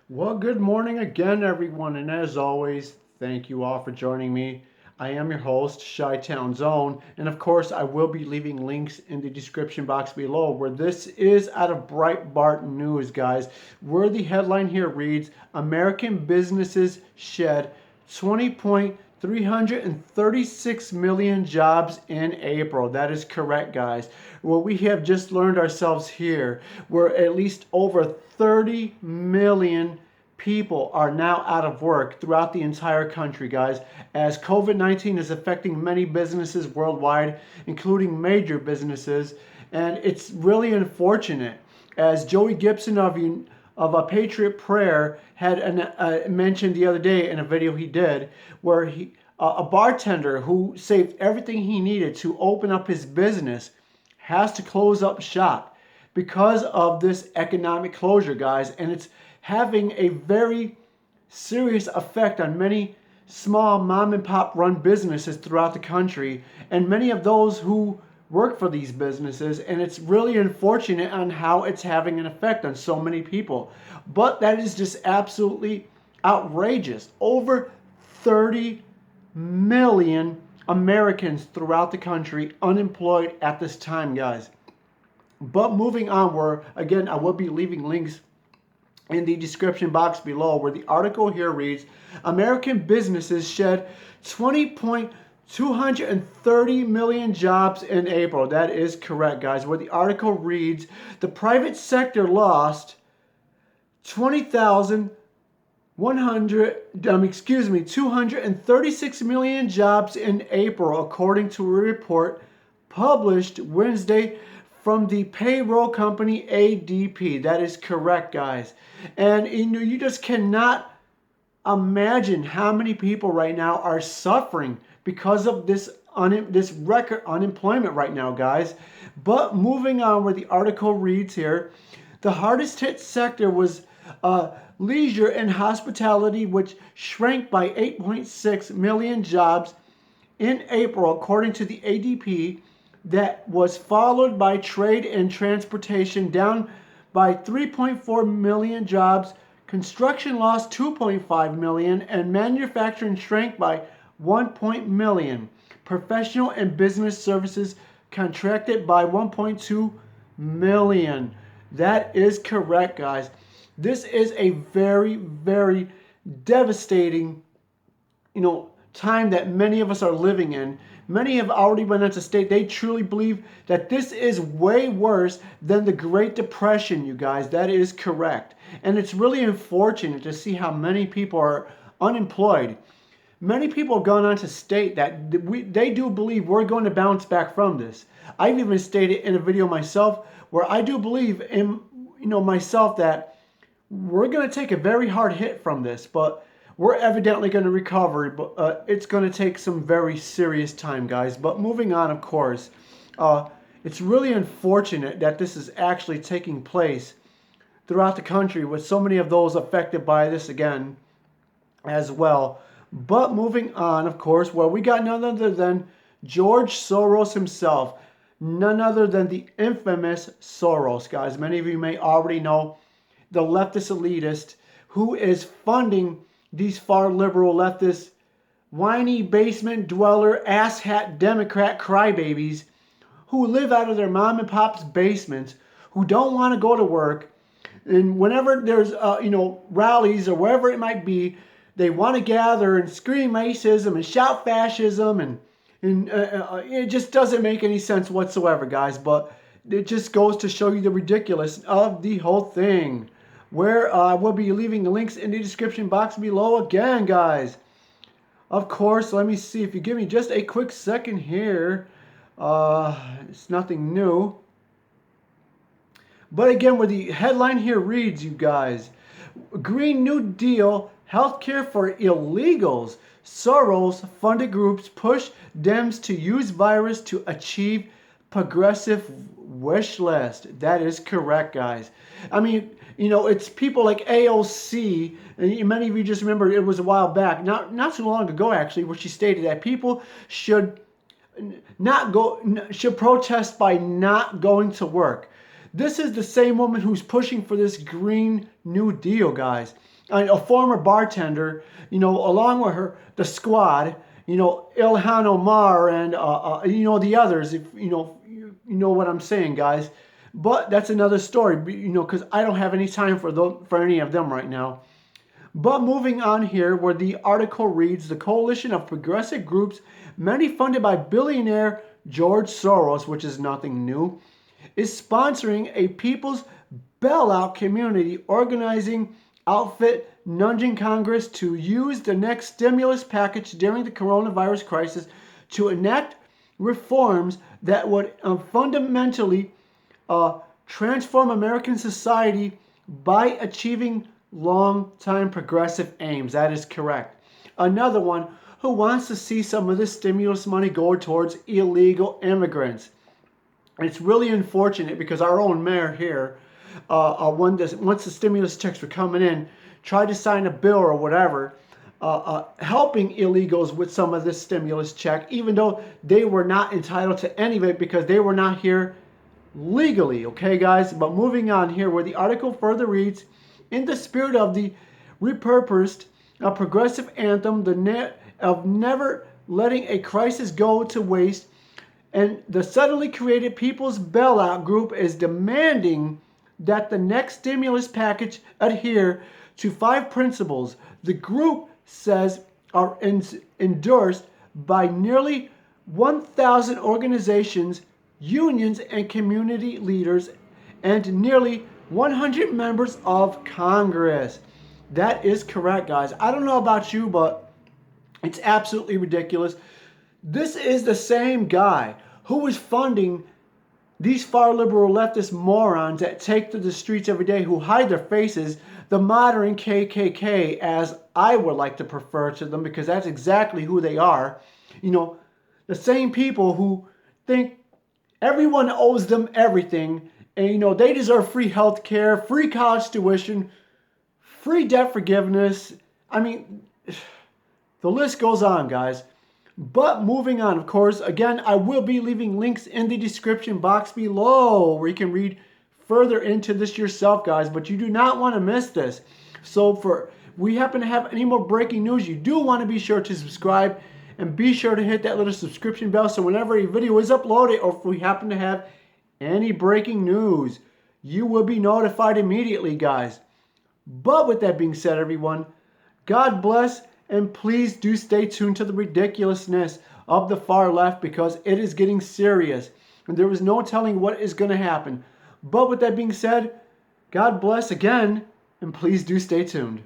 Well, good morning again, everyone, and as always, thank you all for joining me. I am your host, Chi-Town Zone, and of course, I will be leaving links in the description box below where this is out of Breitbart News, guys, where the headline here reads, American businesses shed 20.336 million jobs in April. That is correct, guys. Well, we have just learned ourselves here where at least over 30 million people are now out of work throughout the entire country, guys, as COVID-19 is affecting many businesses worldwide, including major businesses. And it's really unfortunate, as Joey Gibson of a Patriot Prayer had mentioned the other day in a video he did, where a bartender who saved everything he needed to open up his business has to close up shop because of this economic closure, guys. And it's having a very serious effect on many small mom and pop run businesses throughout the country and many of those who work for these businesses. And it's really unfortunate on how it's having an effect on so many people. But that is just absolutely outrageous. Over 30 million Americans throughout the country unemployed at this time, guys. But moving on, where again, I will be leaving links in the description box below, where the article here reads, American businesses shed 20.230 million jobs in April. That is correct, guys. Where the article reads, the private sector lost 236 million jobs in April, according to a report published Wednesday from the payroll company ADP. That is correct, guys. And you just cannot imagine how many people right now are suffering because of this record unemployment right now, guys. But moving on, where the article reads here, the hardest hit sector was leisure and hospitality, which shrank by 8.6 million jobs in April, according to the ADP. That was followed by trade and transportation, down by 3.4 million jobs. Construction lost 2.5 million, and manufacturing shrank by 1 million. Professional and business services contracted by 1.2 million. That is correct, guys. This is a very, very devastating, time that many of us are living in. Many have already went on to state they truly believe that this is way worse than the Great Depression, you guys. That is correct. And it's really unfortunate to see how many people are unemployed. Many people have gone on to state that they do believe we're going to bounce back from this. I've even stated in a video myself where I do believe in myself that we're going to take a very hard hit from this, but we're evidently going to recover, but it's going to take some very serious time, guys. But moving on, of course, it's really unfortunate that this is actually taking place throughout the country with so many of those affected by this again as well. But moving on, of course, well, we got none other than George Soros himself, none other than the infamous Soros, guys. Many of you may already know the leftist elitist who is funding these far liberal leftists, whiny basement dweller, asshat Democrat crybabies who live out of their mom and pop's basements, who don't want to go to work, and whenever there's rallies or wherever it might be, they want to gather and scream racism and shout fascism, and it just doesn't make any sense whatsoever, guys. But it just goes to show you the ridiculous of the whole thing, where I will be leaving the links in the description box below again, guys. Of course, let me see if you give me just a quick second here. It's nothing new. But again, where the headline here reads, you guys, Green New Deal, healthcare for illegals. Soros-funded groups push Dems to use virus to achieve progressive wish list. That is correct, guys. I mean, it's people like AOC, and many of you just remember it was a while back, not too long ago actually, where she stated that people should protest by not going to work. This is the same woman who's pushing for this Green New Deal, guys. A former bartender, along with the squad, Ilhan Omar and, the others, if you know what I'm saying, guys. But that's another story, because I don't have any time for any of them right now. But moving on here, where the article reads, the coalition of progressive groups, many funded by billionaire George Soros, which is nothing new, is sponsoring a people's bailout community organizing outfit nudging Congress to use the next stimulus package during the coronavirus crisis to enact reforms that would fundamentally transform American society by achieving long-time progressive aims. That is correct. Another one who wants to see some of this stimulus money go towards illegal immigrants. It's really unfortunate because our own mayor here, once the stimulus checks were coming in, tried to sign a bill or whatever, helping illegals with some of this stimulus check, even though they were not entitled to any of it because they were not here legally. Okay, guys? But moving on here, where the article further reads, in the spirit of the repurposed progressive anthem of never letting a crisis go to waste, and the suddenly created People's Bailout Group is demanding that the next stimulus package adhere to 5 principles the group says are endorsed by nearly 1,000 organizations, unions, and community leaders, and nearly 100 members of Congress. That is correct, guys. I don't know about you, but it's absolutely ridiculous. This is the same guy who is funding these far liberal leftist morons that take to the streets every day, who hide their faces, the modern KKK, as I would like to prefer to them, because that's exactly who they are. The same people who think everyone owes them everything, and they deserve free health care, free college tuition, free debt forgiveness. I mean, the list goes on, guys. But moving on, of course, again, I will be leaving links in the description box below where you can read further into this yourself, guys. But you do not want to miss this. So if we happen to have any more breaking news, you do want to be sure to subscribe and be sure to hit that little subscription bell so whenever a video is uploaded, or if we happen to have any breaking news, you will be notified immediately, guys. But with that being said, everyone, God bless. And please do stay tuned to the ridiculousness of the far left, because it is getting serious. And there is no telling what is going to happen. But with that being said, God bless again. And please do stay tuned.